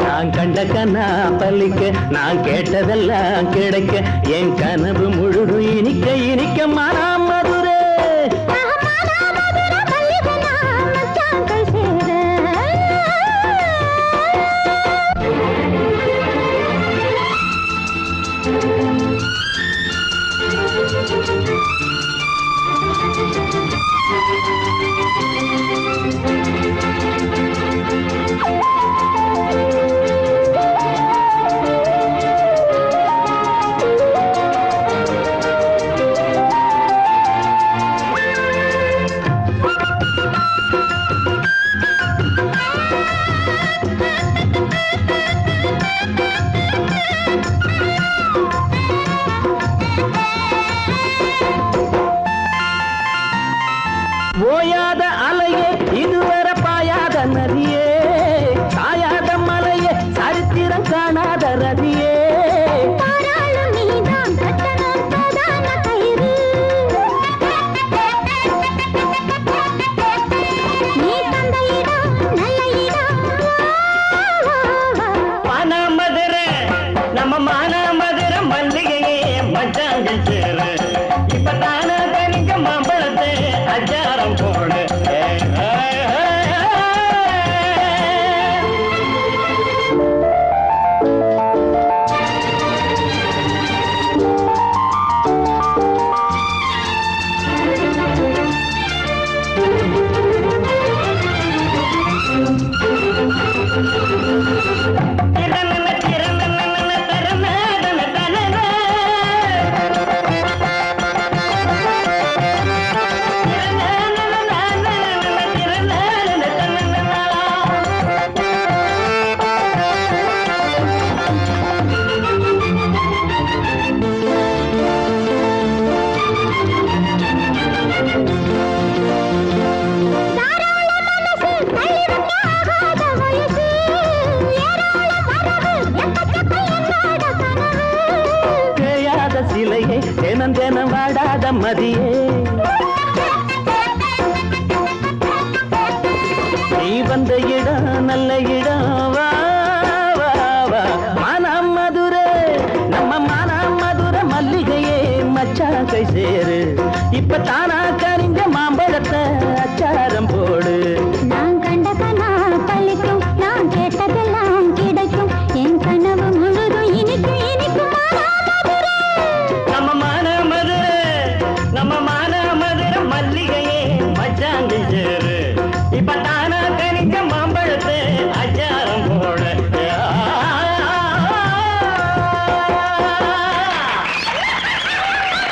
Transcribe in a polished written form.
நான் கண்ட கண்ணா பல்லிக்க நான் கேட்டதெல்லாம் கிடைக்க என் கனவு முழுதும் இனிக்க இனிக்க மானா மதுரை ஓயாத அலையே இதுவரை பாயாத நதியே சாயாத மலையே சரித்திரம் காணாத ரதியே மதுரை நம்ம மான மதுரை மல்லிகையே மச்சாங்க சேரு இப்ப தானே தனிக்க மாம்பழத்தை அச்சாரம் போடு சிலையே தினம் தினம் வாடாத மதியே நீ வந்த இடம் நல்ல இடம் வா வா வா மானம் மதுரை நம்ம மானம் மதுரை மல்லிகையே மச்சான் கை சேரு இப்ப தானா கரிஞ்ச மாம்பழத்தை அச்சாரம் போடு